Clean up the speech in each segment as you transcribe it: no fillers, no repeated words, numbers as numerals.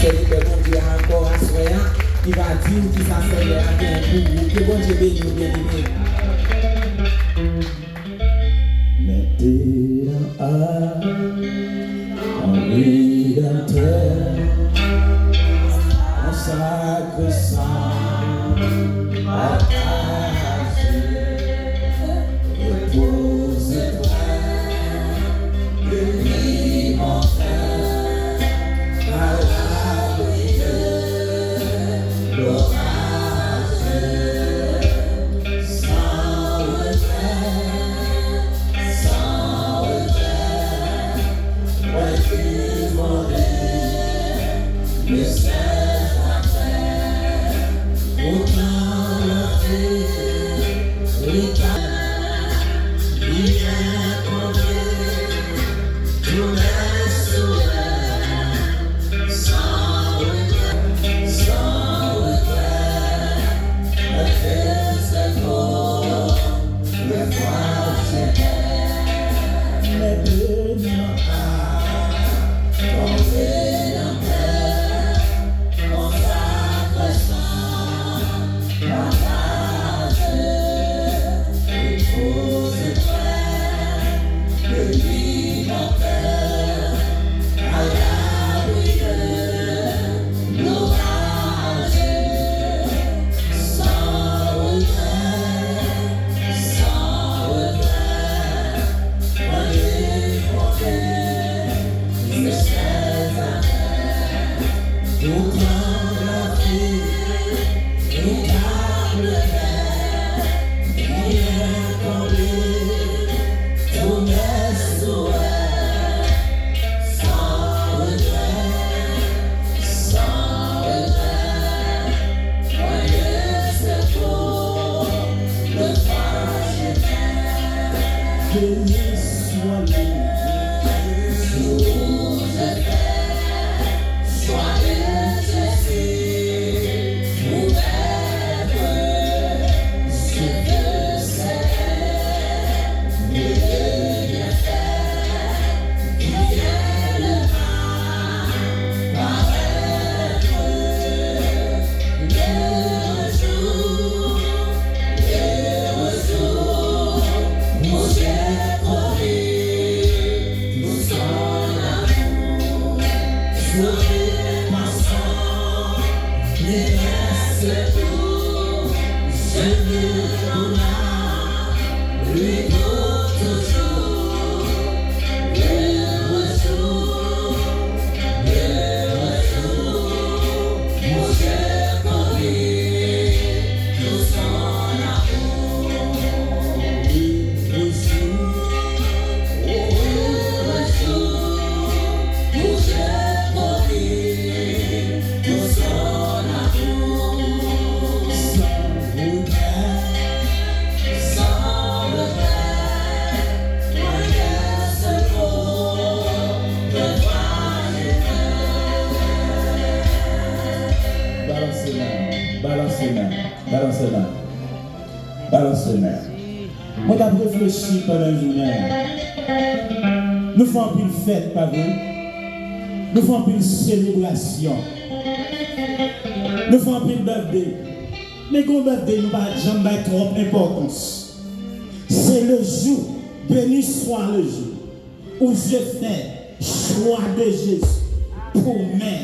serviteur bon Dieu encore à soya qui va dire qui ça fait à bien pour vous que bon Dieu bénisse bien aimé. Mettez en rédempteur en sacre sang partagé repose-toi de lui mon frère à l'abri de l'orage sans regret ouais tu m'aurais le ciel après autant la vie les il est conduit tous les souhaits sans regret elle fait ses mots le voir c'est mais bénis ton rédempteur mon sacre sang partagé repose-toi de lui mon père à l'abri de l'orage sans regret voyez mon Dieu je sais après autant la vie et garde le verre qui est conduit tous mes souhaits sans regret voyez c'est beau le parchemin béni soit le jour de paix soyez Jésus ouvert ce que c'est le bien fait qui vient le mal paraître le jour nous j'ai promis nous sommes l'amour sauver ma sang les laisse tout je lui donne lui pour toujours le retour nous j'ai promis nous sommes l'amour nous j'ai promis nous sommes l'amour sans regret voyez ce beau de balance les mains. Moi, j'ai réfléchi pendant une journée. Nous faisons plus de fête, pas vrai? Nous faisons plus de célébration. Nous faisons plus de birthday. Mais quand birthday, nous n'avons jamais trop d'importance. C'est le jour, béni soit le jour, où je fais choix de Jésus pour moi.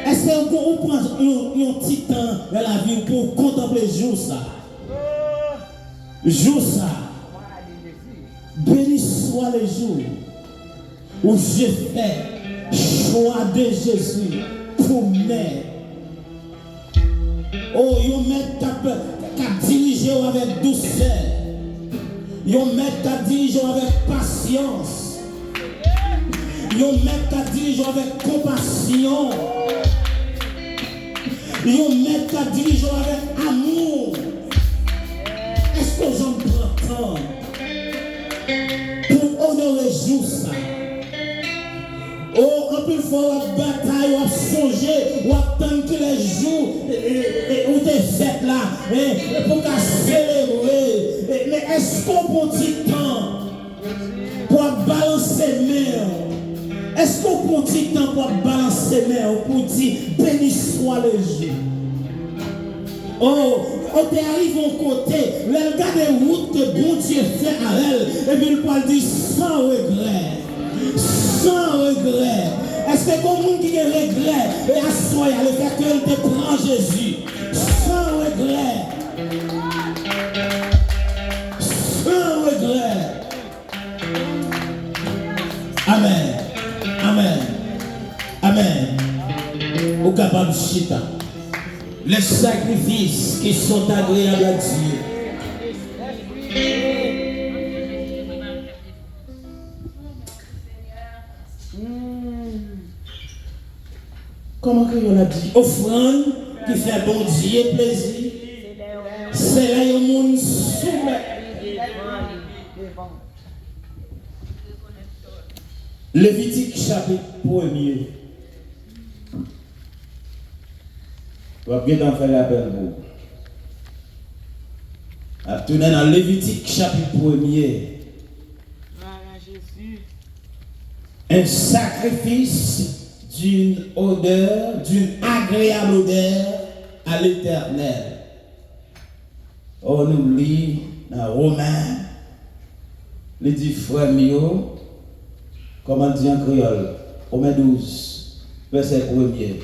Est-ce qu'on prend un petit temps dans la vie pour contempler le jour ça? Jour ça. Béni soit le jour où je fais choix de Jésus pour moi. Oh, yon met qu'à diriger avec douceur. Yon met qu'à diriger avec patience. Yon met qu'à diriger avec compassion. Yon met qu'à diriger avec amour. Est-ce que j'en prends temps pour honorer jour ça? Oh, quand il faut la bataille, ou songer, ou attendre que les jours où t'es fait là, pour qu'à célébrer. Mais est-ce qu'on prend du temps pour balancer main Est-ce qu'on peut dire temps pour balancer les mains, pour dire béni soit le Dieu? Oh, on t'arrive au côté, le gars des routes que bon Dieu fait à elle, et puis il peut dire sans regret. Sans regret. Est-ce que comme monde qui a regret, et assoit le fait qu'elle te prend Jésus? Sans regret. Sans regret. Amen. Amen. Amen. Au capable chita. Les sacrifices qui sont agréables à Dieu. Comment on a dit? Offrande qui fait bon Dieu plaisir. C'est là que le monde soumet. Lévitique chapitre 1er. On va bien faire la peine pour. À tourner dans Lévitique chapitre 1er. Un sacrifice d'une odeur, d'une agréable odeur à l'Éternel. On nous lit dans Romains, les 10 frères Mio, comment dit en créole, Romains 12, verset 1er.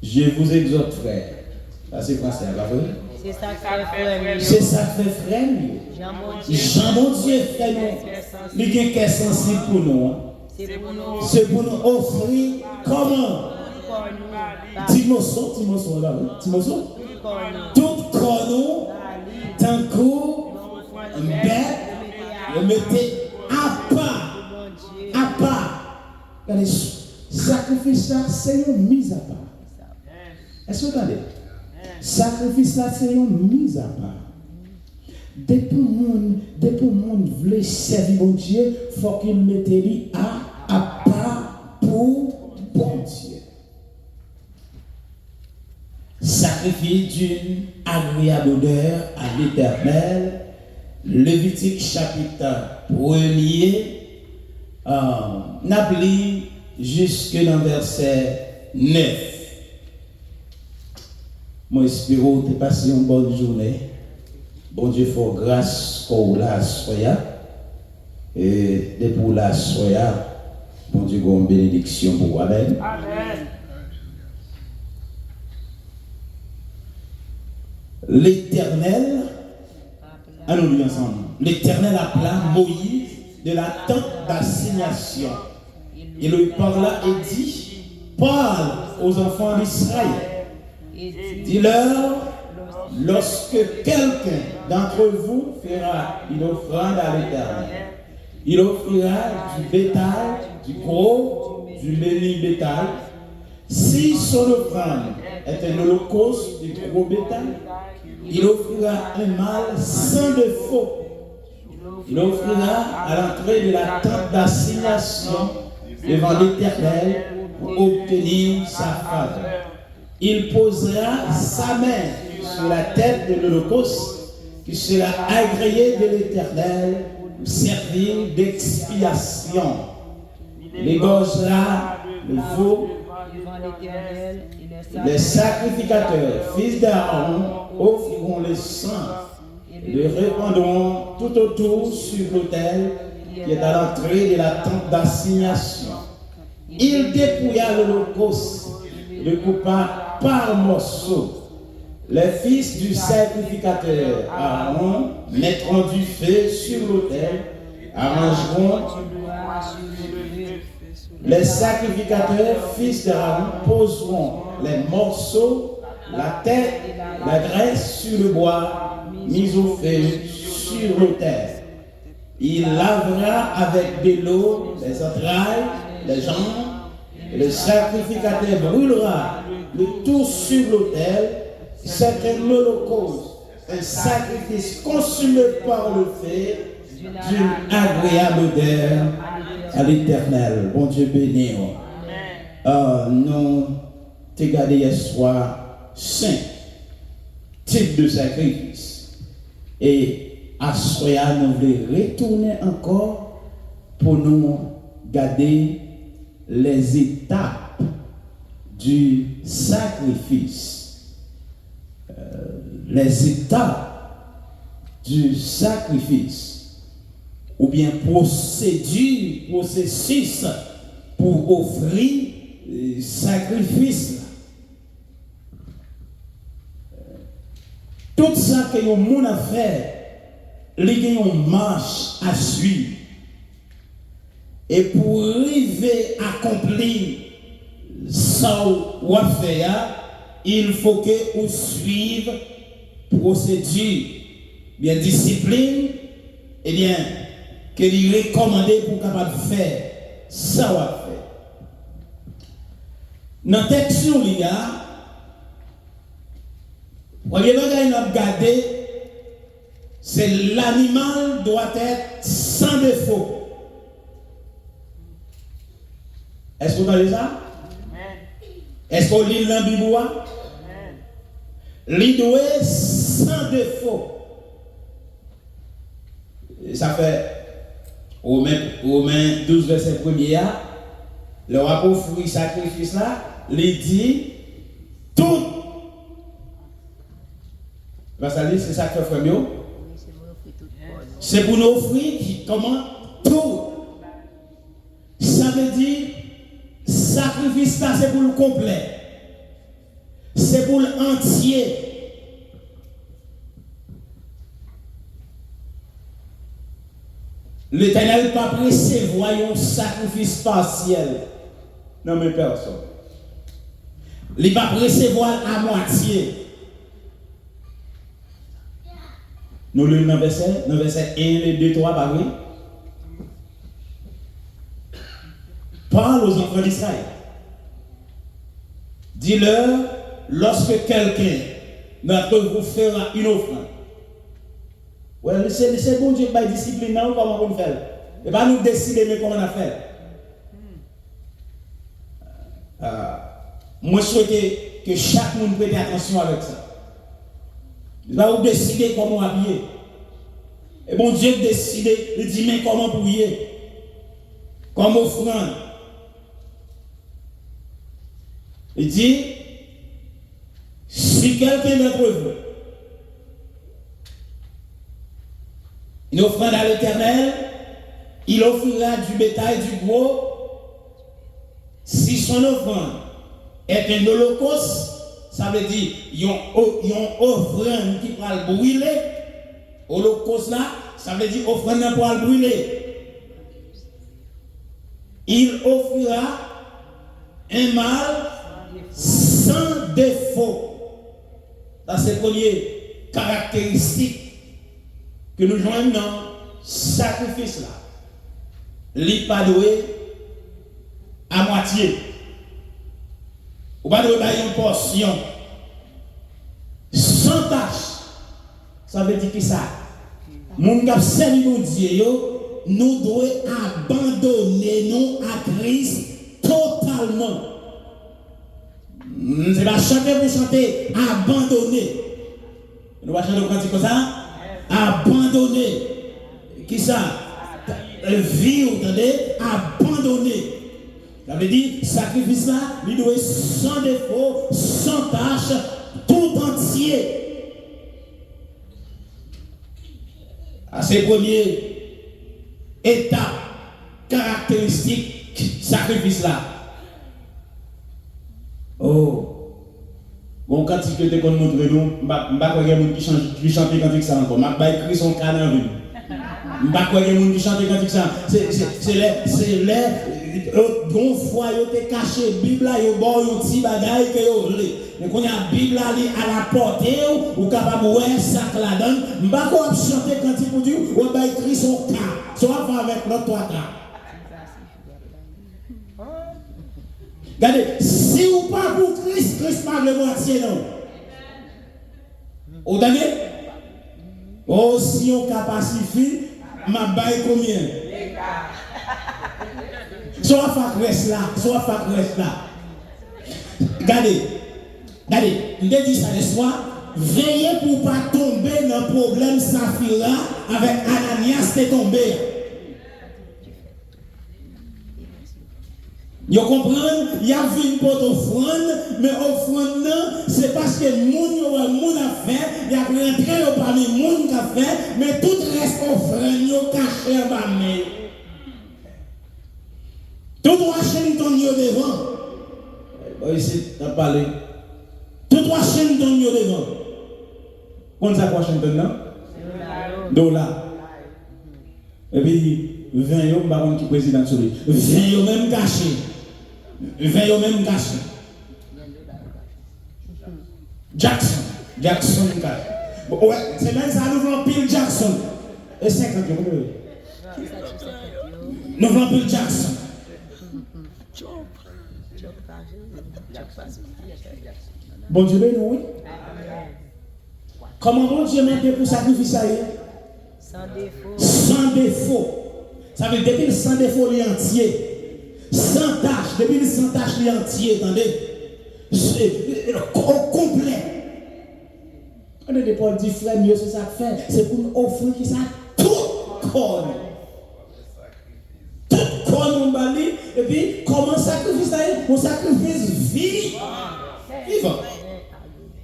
Je vous exhorte, frère. Ça c'est français, pas vrai? C'est ça que fait frère. C'est ça que fait frère. Jean mon Dieu fait nous. Il y a quelque chose sensible pour nous. C'est pour nous offrir comment? Dis-moi ça là. Dis-moi ça. Tout corps, tant qu'on bête, on mettait à part. Regardez, sacrifice ça, c'est une mise à part. Est-ce que vous regardez? Sacrifice là, c'est une mise à part. Dès que le monde veut servir mon Dieu, il faut qu'il mette lui à part pour bon Dieu. Sacrifice d'une agréable odeur à l'Éternel. Lévitique chapitre 1er. N'abli jusque dans verset 9. Moi, espère que tu passes une bonne journée. Bon Dieu, faut grâce pour la soya. Et pour la soya, bon Dieu, une bénédiction pour vous. Amen. Amen. L'Éternel, allons-nous ensemble. L'Éternel appela Moïse de la tente d'assignation. Il lui parla et dit, parle aux enfants d'Israël. Dis-leur, lorsque quelqu'un d'entre vous fera une offrande à l'Éternel, il offrira du bétail, du gros, du menu bétail. Si son offrande est un holocauste du gros bétail, il offrira un mâle sans défaut. Il offrira à l'entrée de la tente d'assignation devant l'Éternel pour obtenir sa faveur. Il posera sa main sur la tête de l'holocauste qui sera agréé de l'Éternel pour servir d'expiation. Il égorgera le veau. Les sacrificateurs, fils d'Aaron, offriront le sang et le répandront tout autour sur l'autel qui est à l'entrée de la tente d'assignation. Il dépouilla l'holocauste, le coupa par morceaux. Les fils du sacrificateur Aaron mettront du feu sur l'autel, arrangeront. Les sacrificateurs, fils d'Aaron, poseront les morceaux, la tête, la graisse sur le bois, mis au feu sur l'autel. Il lavera avec de l'eau les entrailles, les jambes, et le sacrificateur brûlera le tout sur l'autel. C'est un holocauste, un sacrifice consumé par le feu d'une agréable odeur à l'Éternel. Bon Dieu béni. Nous t'ai gardé hier soir 5 types de sacrifices. Et à ce soir, nous voulons retourner encore pour nous garder les étapes du sacrifice. Les étapes du sacrifice. Ou bien processus pour offrir sacrifice. Tout ça que le monde a fait, il y a une marche à suivre. Et pour arriver à accomplir ça ou à faire, il faut que vous suiviez procédure, bien discipline, et bien que lui recommandé pour capable de faire ça ou à faire. Dans le texte, il y a premier bagage qu'on a regardé, c'est l'animal doit être sans défaut. Est-ce que vous parlez ça? Est-ce qu'on lit dans la Bible? Il doit être sans défaut. Et ça fait Romains 12, verset 1er, le rapport fruit sacrifice là, il dit tout. C'est ça que fait frère. C'est pour nous offrir comment tout. Ça veut dire sacrifice là c'est pour le complet. C'est pour l'entier. L'Éternel pas recevoir un sacrifice partiel. Non mais personne. Il ne va pas recevoir à moitié. Nous lisons dans verset 1, 2, 3, bah oui. Parle aux enfants d'Israël. Dis-leur, lorsque quelqu'un d'entre vous fera une offrande. Ouais, c'est bon Dieu qui va discipliner, non, comment on fait. Et pas nous décider, mais comment on a fait. Moi, je souhaite que chaque monde prête attention avec ça. Il va vous décider comment habiller. Et bon Dieu décide, il dit mais comment prier. Comme offrande. Il dit, si quelqu'un d'entre vous, une offrande à l'Éternel, il offrira du bétail, du gros. Si son offrande est un holocauste, ça veut dire il y a une offrande qui va le brûler. Holocauste là, ça veut dire offrande pour le brûler. Il offrira un mâle sans défaut. Ça c'est la première caractéristique que nous joignons dans ce sacrifice là. Il pas doué à moitié. Ou pas doué une portion sans tâche. Ça veut dire que ça, mon gars, c'est nous Dieu, nous devons abandonner nous à Christ totalement. C'est pas chanter pour chanter, abandonner. Nous allons chanter quand comme ça, abandonner. Qui ça? Vie, vous entendez? Abandonner. Ça veut dire, sacrifice là, il doit être sans défaut, sans tâche, tout entier. À ces premières étapes caractéristiques sacrifice là. Oh, bon, quand tu te montres nous, je ne sais pas quoi qui chante quand ça encore. Je vais écrire son cas dans la rue. Je ne sais pas quoi qui chante quand ça. C'est les bon fois, ils ont caché la Bible, ils ont un petit bagage que ils ont. Mais quand il y a la Bible à la portée, ou capable de voir ça là-dedans, je ne sais pas quoi chanter quand il dit, on va écrire son cas. Soit avec l'autre trois cas. Regardez, si vous pas pour Christ, Christ pas le moitié, non. Vous entendez? Oh, si on capacifie, ma baille combien? Soit fait là, soit fait là. Regardez, je dis ça le soir, veillez pour ne pas tomber dans le problème Saphira avec Ananias qui est tombé. Vous comprenez? Il y a une porte offrande, mais offrande, c'est parce que les gens a fait, il y a rentré parmi les gens qui a fait, mais tout reste offrande, caché en bas. Tout Washington devant. Ici, tu as parlé. Tout Washington devant. Comment ça Washington là? Dollar. Et puis, 20 euros, par qui président sur lui. 20 euros même caché. 20 euros même caché. Jackson. Jackson caché. Ouais, c'est même ça, nous voulons pile Jackson. Et 50 euros. Nous voulons pile Jackson. Bon Dieu, nous, oui. Comment bon Dieu m'a pour sacrifier? Sans défaut. Sans défaut. Ça veut dire depuis le sans défaut, il est entier. Sans tâche, depuis le sans tâche, il est entier, attendez. Au complet. On est des Paul dit, frère, mieux c'est ça que fait. C'est pour nous offrir qui ça tout corps. Tout corps, mon bali. Et puis, comment sacrifice ça? On sacrifice vie.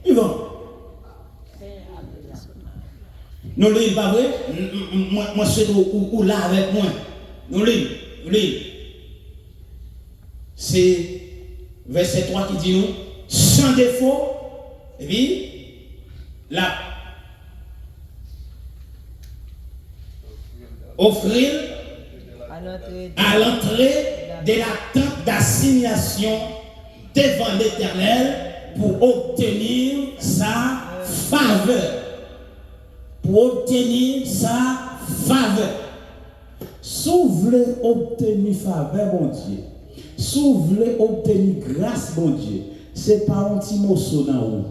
Vivant. Nous lisons, pas vrai? Moi, je suis où là avec moi. Nous lisons. C'est verset 3 qui dit nous, sans défaut, et puis, là, offrir à l'entrée de la tente d'assignation devant l'Éternel pour obtenir sa faveur. Pour obtenir sa faveur. Si vous voulez obtenir faveur, bon Dieu, si vous voulez obtenir grâce, bon Dieu, ce n'est pas un petit morceau dans vous.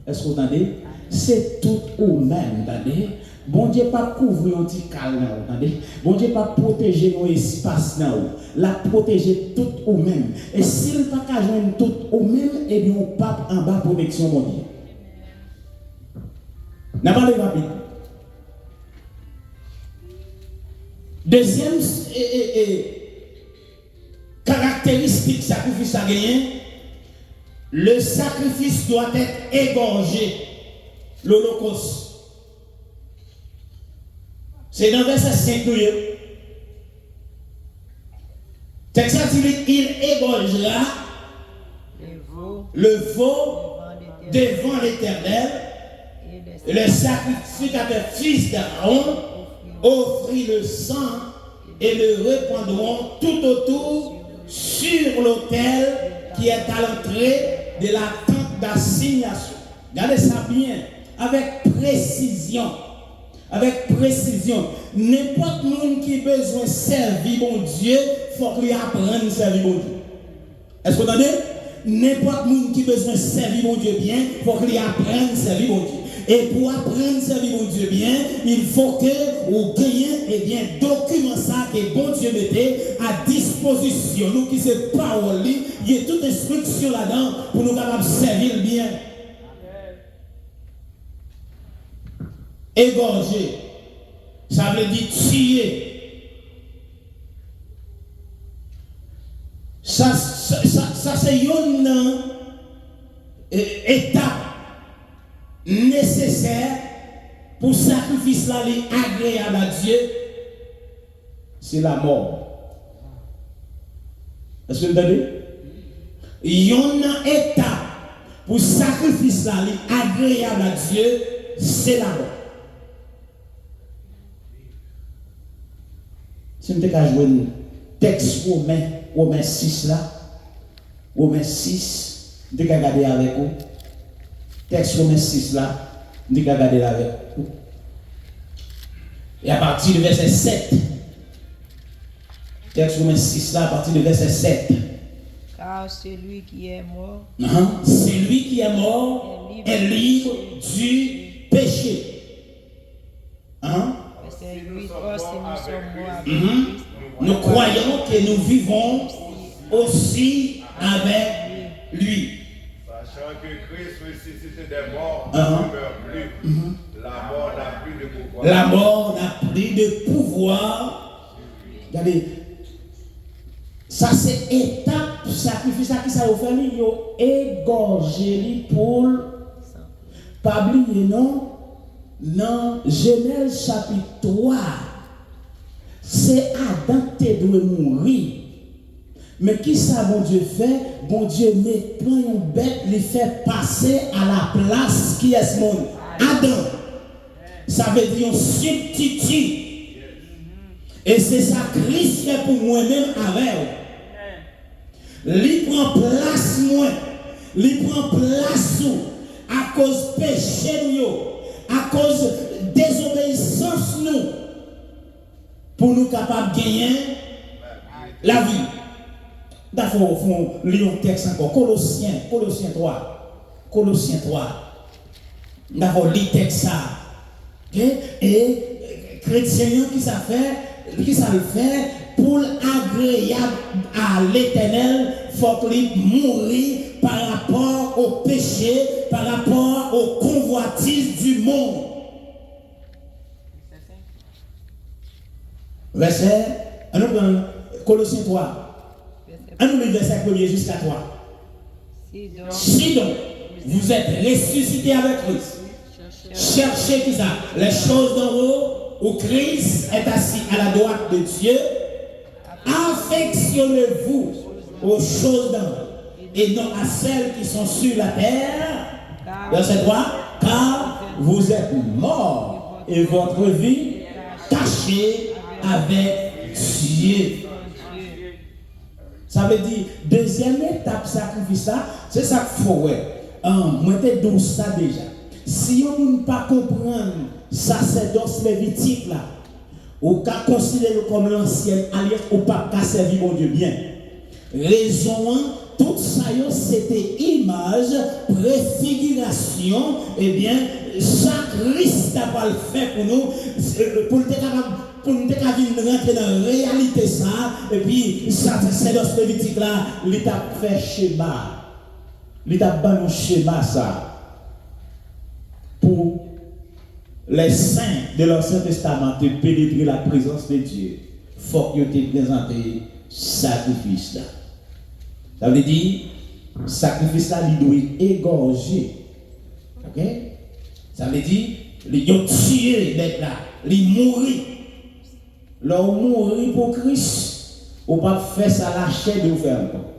Est-ce que vous entendez? C'est tout ou même, attendez? Bon Dieu pas couvrir un petit calme, attendez? Bon Dieu pas protéger nos espaces dans vous. La protéger tout ou même. Et s'il n'est pas qu'à joindre tout ou même, eh bien on pape en bas protection, bon Dieu. N'a pas de rapide. Deuxième caractéristique sacrifice à gagner, le sacrifice doit être égorgé. L'Holocauste. C'est dans verset 5. Texte dit il égorgera le veau devant l'Éternel. Et le sacrificateur fils d'Aaron offrit le sang et le répandront tout autour sur l'autel qui est à l'entrée de la tente d'assignation. Regardez ça bien, avec précision. Avec précision. N'importe qui a besoin de servir mon Dieu, il faut qu'il apprenne à servir mon Dieu. Est-ce que vous entendez? N'importe qui a besoin de servir mon Dieu bien, il faut qu'il apprenne à servir mon Dieu. Et pour apprendre à servir mon Dieu bien, il faut que vous gagnez document ça que bon Dieu mettait à disposition. Nous qui sommes parole, il y a toute instruction là-dedans pour nous capables de servir bien. Égorger, ça veut dire tuer. Ça c'est une étape nécessaire pour sacrifice là agréable à Dieu, c'est la mort. Est-ce que vous entendez? Il y a une étape pour sacrifice là agréable à Dieu, c'est la mort. Si vous avez joué un texte Romains 6 là, Romains 6, vous avez regardé avec vous. Texte Romains 6 là, vous avez regardé avec vous. Et à partir du verset 7, texte Romains 6 là, à partir du verset 7. Car celui qui est mort, celui qui est mort est libre du péché. Verset 8, or si nous sommes morts avec Christ, nous croyons que nous vivons aussi avec lui. Sachant que Christ ressuscité des morts ne meurt plus, la mort n'a plus de pouvoir. La mort n'a plus de pouvoir. Regardez, Ça c'est étape sacrifice qui ça vous fait li yo égorger li pour pas oublier non dans Genèse chapitre 3 c'est Adam qui doit mourir. Mais qui ça bon Dieu fait? Bon Dieu met plein une bête, les fait passer à la place qui est ce monde. Adam. Ça veut dire un substitut. Et c'est ça que Christ fait pour moi-même avec. Il prend place moi. Il prend place à cause péché nous, à cause désobéissance nous, pour nous capables de gagner la vie. D'abord, on lit un texte encore. Colossiens 3. D'abord, lit texte ça. Okay? Et chrétien qui ça le fait pour agréable à l'Éternel, il faut qu'il mourir par rapport au péché, par rapport aux convoitises du monde. Verset, Colossiens 3. Un nous verset 1 jusqu'à 3. Si donc vous êtes ressuscité avec Christ, cherchez qui ça? Les choses d'en haut où Christ est assis à la droite de Dieu. Affectionnez-vous aux choses d'en haut et non à celles qui sont sur la terre. Verset 3. Car vous êtes morts et votre vie cachée avec Dieu. Ça veut dire, deuxième étape sacrifice, c'est ça qu'il faut. Moi, je t'ai dit ça déjà. Si on ne peut pas comprendre sacerdoce lévitique, là, ou qu'à considérer comme l'ancienne alliance, ou pas qu'à servir mon Dieu bien. Raison, tout ça, c'était image, préfiguration, et bien, chaque Christ a pas le fait pour nous, pour être capable. Pour nous rentrer dans la réalité ça, et puis ça c'est dans ce politique là, l'État fait schéma. L'État bat un schéma ça. Pour les saints de l'Ancien Testament de pénétrer la présence de Dieu, il faut qu'ils te présenté sacrifice là. Ça veut dire, sacrifice là, il doit égorger. Ok? Ça veut dire, il doit tuer d'être là, il mourir. Là, on mourir pour Christ, on ne peut pas faire ça la chair de vous faire encore.